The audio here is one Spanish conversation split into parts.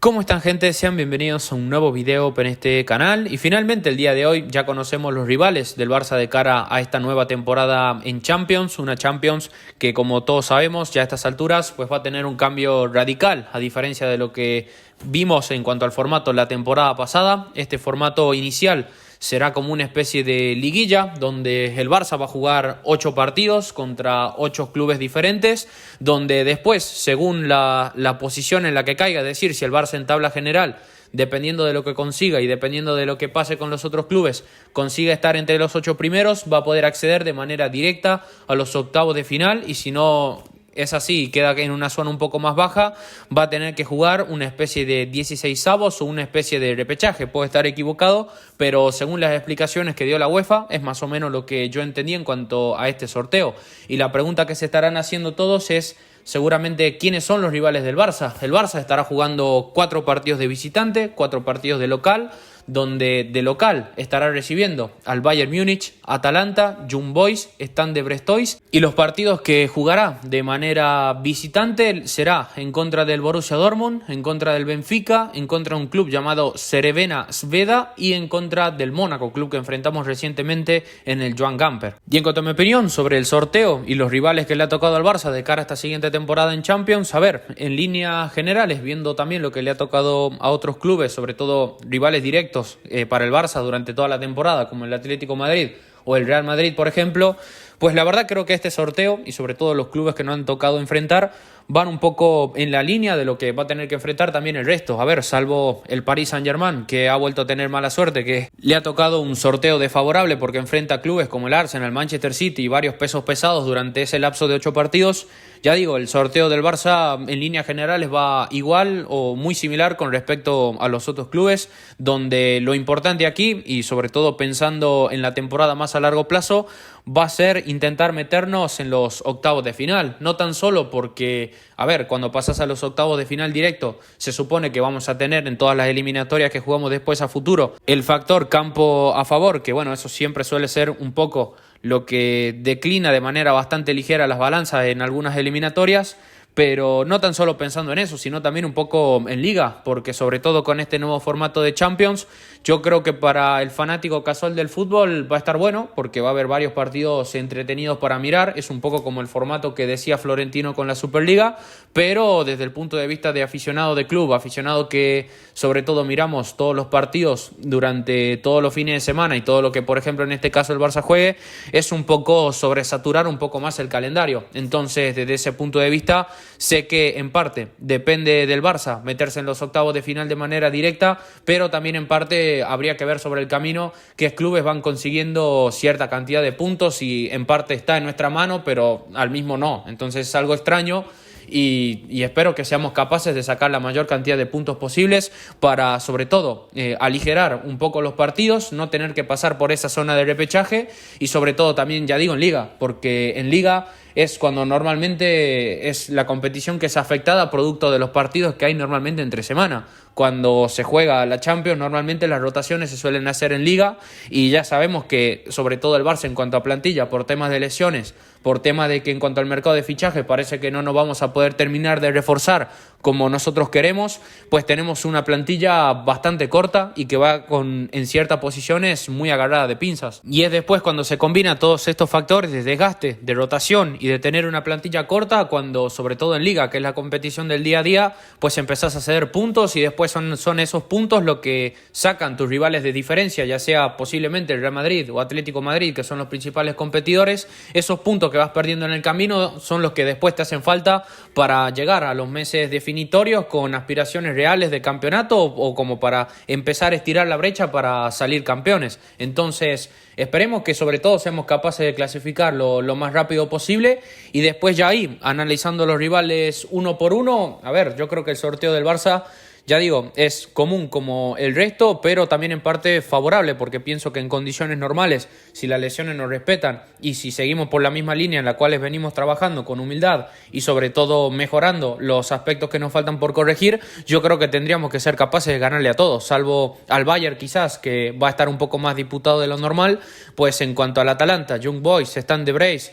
¿Cómo están, gente? Sean bienvenidos a un nuevo video en este canal. Y finalmente el día de hoy ya conocemos los rivales del Barça de cara a esta nueva temporada en Champions. Una Champions que, como todos sabemos ya a estas alturas, pues va a tener un cambio radical a diferencia de lo que vimos en cuanto al formato la temporada pasada. Este formato inicial será como una especie de liguilla donde el Barça va a jugar 8 partidos contra 8 clubes diferentes, donde después, según la posición en la que caiga, es decir, si el Barça en tabla general, dependiendo de lo que consiga y dependiendo de lo que pase con los otros clubes, consiga estar entre los 8 primeros, va a poder acceder de manera directa a los octavos de final, y si no es así y queda en una zona un poco más baja, va a tener que jugar una especie de 16avos o una especie de repechaje. Puedo estar equivocado, pero según las explicaciones que dio la UEFA es más o menos lo que yo entendí en cuanto a este sorteo. Y la pregunta que se estarán haciendo todos es seguramente quiénes son los rivales del Barça. El Barça estará jugando 4 partidos de visitante, 4 partidos de local, donde de local estará recibiendo al Bayern Múnich, Atalanta, Young Boys, Stade Brestois, y los partidos que jugará de manera visitante será en contra del Borussia Dortmund, en contra del Benfica, en contra de un club llamado Crvena Zvezda y en contra del Mónaco, club que enfrentamos recientemente en el Joan Gamper. Y en cuanto a mi opinión sobre el sorteo y los rivales que le ha tocado al Barça de cara a esta siguiente temporada en Champions, a ver, en líneas generales, viendo también lo que le ha tocado a otros clubes, sobre todo rivales directos para el Barça durante toda la temporada, como el Atlético de Madrid o el Real Madrid, por ejemplo, pues la verdad creo que este sorteo y sobre todo los clubes que no han tocado enfrentar van un poco en la línea de lo que va a tener que enfrentar también el resto. A ver, salvo el Paris Saint-Germain, que ha vuelto a tener mala suerte, que le ha tocado un sorteo desfavorable porque enfrenta a clubes como el Arsenal, Manchester City y varios pesos pesados durante ese lapso de 8 partidos. Ya digo, el sorteo del Barça en líneas generales va igual o muy similar con respecto a los otros clubes, donde lo importante aquí, y sobre todo pensando en la temporada más a largo plazo, va a ser intentar meternos en los octavos de final. No tan solo porque, a ver, cuando pasas a los octavos de final directo, se supone que vamos a tener en todas las eliminatorias que jugamos después a futuro el factor campo a favor, que bueno, eso siempre suele ser un poco lo que declina de manera bastante ligera las balanzas en algunas eliminatorias, pero no tan solo pensando en eso, sino también un poco en Liga, porque sobre todo con este nuevo formato de Champions, yo creo que para el fanático casual del fútbol va a estar bueno, porque va a haber varios partidos entretenidos para mirar. Es un poco como el formato que decía Florentino con la Superliga, pero desde el punto de vista de aficionado de club, aficionado que sobre todo miramos todos los partidos durante todos los fines de semana y todo lo que, por ejemplo, en este caso el Barça juegue, es un poco sobresaturar un poco más el calendario. Entonces, desde ese punto de vista, sé que en parte depende del Barça meterse en los octavos de final de manera directa, pero también en parte habría que ver sobre el camino qué clubes van consiguiendo cierta cantidad de puntos, y en parte está en nuestra mano, pero al mismo no. Entonces es algo extraño. Y espero que seamos capaces de sacar la mayor cantidad de puntos posibles para, sobre todo, aligerar un poco los partidos, no tener que pasar por esa zona de repechaje, y sobre todo también, ya digo, en Liga, porque en Liga es cuando normalmente es la competición que es afectada producto de los partidos que hay normalmente entre semana. Cuando se juega la Champions, normalmente las rotaciones se suelen hacer en Liga, y ya sabemos que sobre todo el Barça en cuanto a plantilla, por temas de lesiones, por temas de que en cuanto al mercado de fichaje parece que no nos vamos a poder terminar de reforzar como nosotros queremos, pues tenemos una plantilla bastante corta y que va en ciertas posiciones muy agarrada de pinzas. Y es después cuando se combina todos estos factores de desgaste, de rotación y de tener una plantilla corta, cuando sobre todo en Liga, que es la competición del día a día, pues empezás a ceder puntos, y después son esos puntos lo que sacan tus rivales de diferencia, ya sea posiblemente el Real Madrid o Atlético de Madrid, que son los principales competidores. Esos puntos que vas perdiendo en el camino son los que después te hacen falta para llegar a los meses definitorios con aspiraciones reales de campeonato, o como para empezar a estirar la brecha para salir campeones. Entonces esperemos que sobre todo seamos capaces de clasificar lo más rápido posible, y después ya ahí, analizando los rivales uno por uno, a ver, yo creo que el sorteo del Barça, ya digo, es común como el resto, pero también en parte favorable, porque pienso que en condiciones normales, si las lesiones nos respetan y si seguimos por la misma línea en la cual venimos trabajando con humildad y sobre todo mejorando los aspectos que nos faltan por corregir, yo creo que tendríamos que ser capaces de ganarle a todos, salvo al Bayern quizás, que va a estar un poco más disputado de lo normal. Pues en cuanto al Atalanta, Young Boys, Stade Brestois,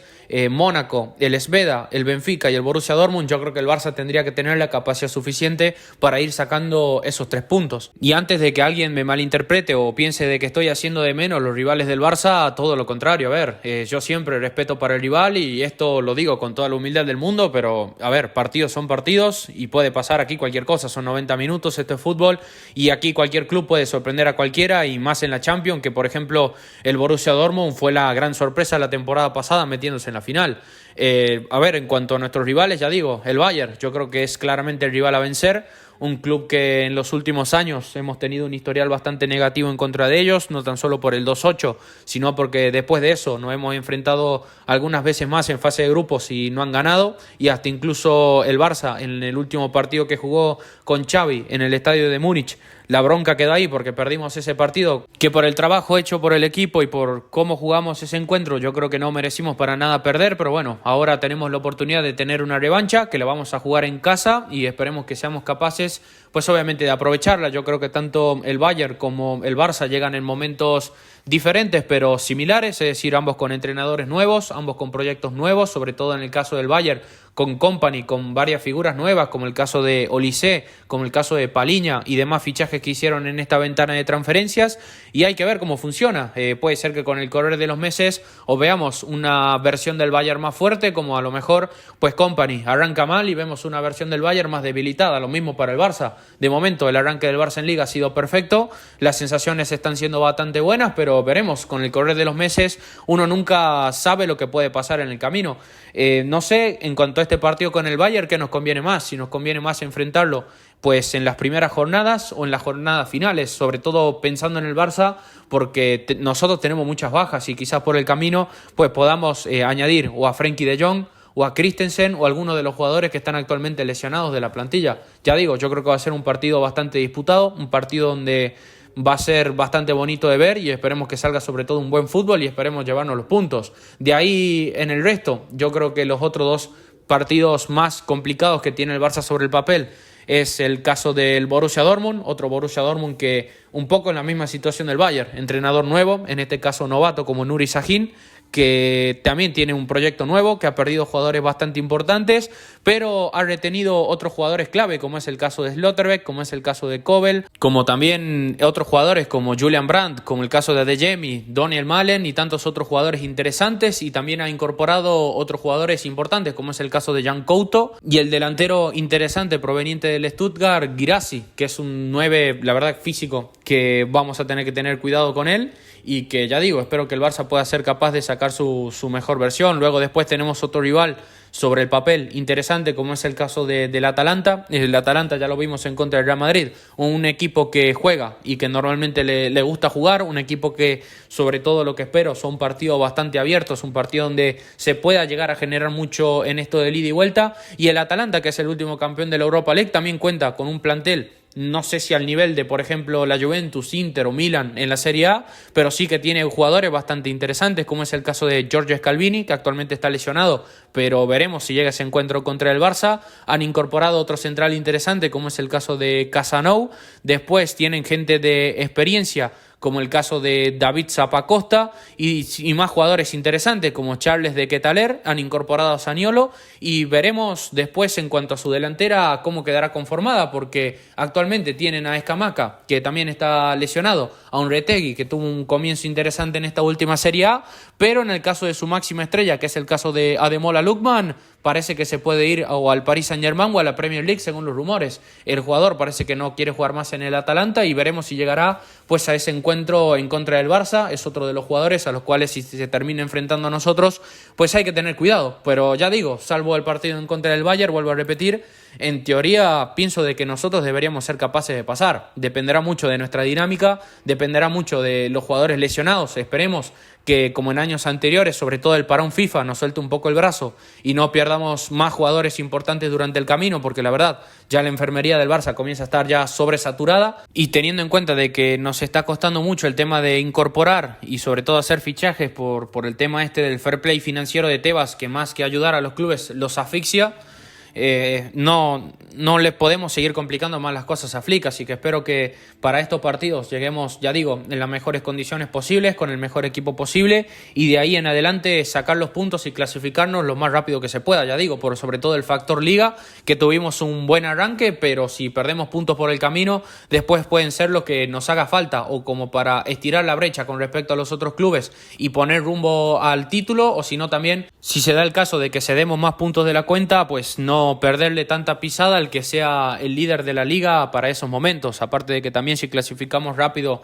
Mónaco, el Zvezda, el Benfica y el Borussia Dortmund, yo creo que el Barça tendría que tener la capacidad suficiente para ir sacando buscando esos 3 puntos. Y antes de que alguien me malinterprete o piense de que estoy haciendo de menos los rivales del Barça, todo lo contrario. A ver, yo siempre respeto para el rival y esto lo digo con toda la humildad del mundo, pero a ver, partidos son partidos y puede pasar aquí cualquier cosa. Son 90 minutos, esto es fútbol y aquí cualquier club puede sorprender a cualquiera, y más en la Champions, que por ejemplo el Borussia Dortmund fue la gran sorpresa la temporada pasada metiéndose en la final. A ver, en cuanto a nuestros rivales, ya digo, el Bayern, yo creo que es claramente el rival a vencer. Un club que en los últimos años hemos tenido un historial bastante negativo en contra de ellos, no tan solo por el 2-8, sino porque después de eso nos hemos enfrentado algunas veces más en fase de grupos y no han ganado, y hasta incluso el Barça en el último partido que jugó con Xavi en el estadio de Múnich, la bronca quedó ahí porque perdimos ese partido, que por el trabajo hecho por el equipo y por cómo jugamos ese encuentro yo creo que no merecimos para nada perder, pero bueno, ahora tenemos la oportunidad de tener una revancha que la vamos a jugar en casa y esperemos que seamos capaces pues obviamente de aprovecharla. Yo creo que tanto el Bayern como el Barça llegan en momentos diferentes pero similares, es decir, ambos con entrenadores nuevos, ambos con proyectos nuevos, sobre todo en el caso del Bayern con Kompany, con varias figuras nuevas como el caso de Olise, como el caso de Paliña y demás fichajes que hicieron en esta ventana de transferencias, y hay que ver cómo funciona. Puede ser que con el correr de los meses o veamos una versión del Bayern más fuerte, como a lo mejor pues Kompany arranca mal y vemos una versión del Bayern más debilitada. Lo mismo para el Barça. De momento el arranque del Barça en Liga ha sido perfecto, las sensaciones están siendo bastante buenas, pero veremos con el correr de los meses. Uno nunca sabe lo que puede pasar en el camino. No sé, en cuanto a este partido con el Bayern, ¿qué nos conviene más? Si nos conviene más enfrentarlo pues en las primeras jornadas o en las jornadas finales, sobre todo pensando en el Barça, porque nosotros tenemos muchas bajas y quizás por el camino pues podamos añadir o a Frenkie de Jong o a Christensen o a alguno de los jugadores que están actualmente lesionados de la plantilla. Ya digo, yo creo que va a ser un partido bastante disputado, un partido donde va a ser bastante bonito de ver y esperemos que salga sobre todo un buen fútbol y esperemos llevarnos los puntos. De ahí en el resto, yo creo que los otros 2 partidos más complicados que tiene el Barça sobre el papel es el caso del Borussia Dortmund, otro Borussia Dortmund que un poco en la misma situación del Bayern, entrenador nuevo, en este caso novato como Nuri Sahin, que también tiene un proyecto nuevo, que ha perdido jugadores bastante importantes, pero ha retenido otros jugadores clave, como es el caso de Slotterbeck, como es el caso de Kobel, como también otros jugadores como Julian Brandt, como el caso de Adeyemi, Daniel Malen y tantos otros jugadores interesantes, y también ha incorporado otros jugadores importantes, como es el caso de Jan Couto, y el delantero interesante proveniente del Stuttgart, Guirassy, que es un 9, la verdad, físico, que vamos a tener que tener cuidado con él, y que ya digo, espero que el Barça pueda ser capaz de sacar su mejor versión. Luego después tenemos otro rival sobre el papel interesante, como es el caso del Atalanta. El Atalanta ya lo vimos en contra del Real Madrid, un equipo que juega y que normalmente le gusta jugar, un equipo que sobre todo lo que espero son partidos bastante abiertos, un partido donde se pueda llegar a generar mucho en esto de ida y vuelta. Y el Atalanta, que es el último campeón de la Europa League, también cuenta con un plantel, no sé si al nivel de, por ejemplo, la Juventus, Inter o Milan en la Serie A, pero sí que tiene jugadores bastante interesantes, como es el caso de Giorgio Scalvini, que actualmente está lesionado, pero veremos si llega ese encuentro contra el Barça. Han incorporado otro central interesante, como es el caso de Casanou. Después tienen gente de experiencia, como el caso de David Zapacosta, y más jugadores interesantes como Charles de Quetaler. Han incorporado a Zaniolo y veremos después en cuanto a su delantera cómo quedará conformada, porque actualmente tienen a Escamaca, que también está lesionado, a un Retegui que tuvo un comienzo interesante en esta última Serie A, pero en el caso de su máxima estrella, que es el caso de Ademola Lookman, parece que se puede ir o al Paris Saint-Germain o a la Premier League según los rumores. El jugador parece que no quiere jugar más en el Atalanta y veremos si llegará pues a ese encuentro en contra del Barça. Es otro de los jugadores a los cuales si se termina enfrentando a nosotros pues hay que tener cuidado. Pero ya digo, salvo el partido en contra del Bayern, vuelvo a repetir, en teoría pienso de que nosotros deberíamos ser capaces de pasar. Dependerá mucho de nuestra dinámica, dependerá mucho de los jugadores lesionados. Esperemos que como en años anteriores, sobre todo el parón FIFA, nos suelte un poco el brazo y no pierdamos más jugadores importantes durante el camino, porque la verdad ya la enfermería del Barça comienza a estar ya sobresaturada, y teniendo en cuenta de que nos está costando mucho el tema de incorporar y sobre todo hacer fichajes por el tema este del fair play financiero de Tebas, que más que ayudar a los clubes los asfixia. No no le podemos seguir complicando más las cosas a Flick, así que espero que para estos partidos lleguemos, ya digo, en las mejores condiciones posibles, con el mejor equipo posible, y de ahí en adelante sacar los puntos y clasificarnos lo más rápido que se pueda, ya digo, por sobre todo el factor liga, que tuvimos un buen arranque, pero si perdemos puntos por el camino, después pueden ser lo que nos haga falta, o como para estirar la brecha con respecto a los otros clubes y poner rumbo al título, o si no también, si se da el caso de que cedemos más puntos de la cuenta, pues no perderle tanta pisada al que sea el líder de la liga para esos momentos. Aparte de que también si clasificamos rápido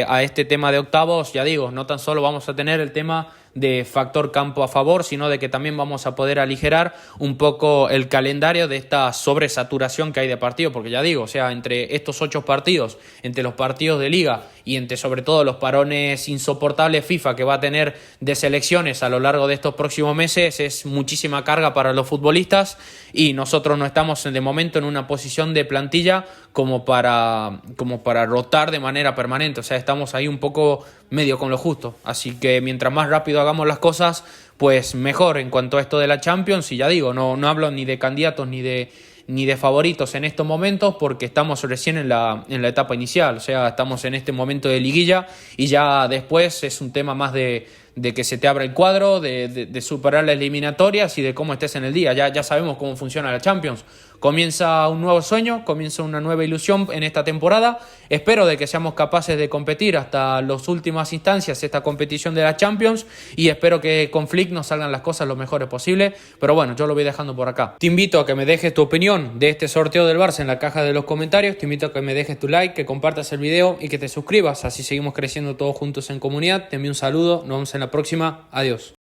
a este tema de octavos, ya digo, no tan solo vamos a tener el tema de factor campo a favor, sino de que también vamos a poder aligerar un poco el calendario de esta sobresaturación que hay de partidos, porque ya digo, o sea, entre estos 8 partidos, entre los partidos de liga y entre sobre todo los parones insoportables FIFA que va a tener de selecciones a lo largo de estos próximos meses, es muchísima carga para los futbolistas y nosotros no estamos de momento en una posición de plantilla como para rotar de manera permanente, o sea, estamos ahí un poco medio con lo justo, así que mientras más rápido hagamos las cosas, pues mejor en cuanto a esto de la Champions. Y ya digo, no hablo ni de candidatos ni de favoritos en estos momentos, porque estamos recién en la etapa inicial, o sea, estamos en este momento de liguilla y ya después es un tema más de que se te abra el cuadro, de superar las eliminatorias y de cómo estés en el día. Ya sabemos cómo funciona la Champions. Comienza un nuevo sueño, comienza una nueva ilusión en esta temporada. Espero de que seamos capaces de competir hasta las últimas instancias esta competición de la Champions y espero que con Flick nos salgan las cosas lo mejores posible. Pero bueno, yo lo voy dejando por acá. Te invito a que me dejes tu opinión de este sorteo del Barça en la caja de los comentarios. Te invito a que me dejes tu like, que compartas el video y que te suscribas. Así seguimos creciendo todos juntos en comunidad. Te envío un saludo. Nos vemos en la próxima. Adiós.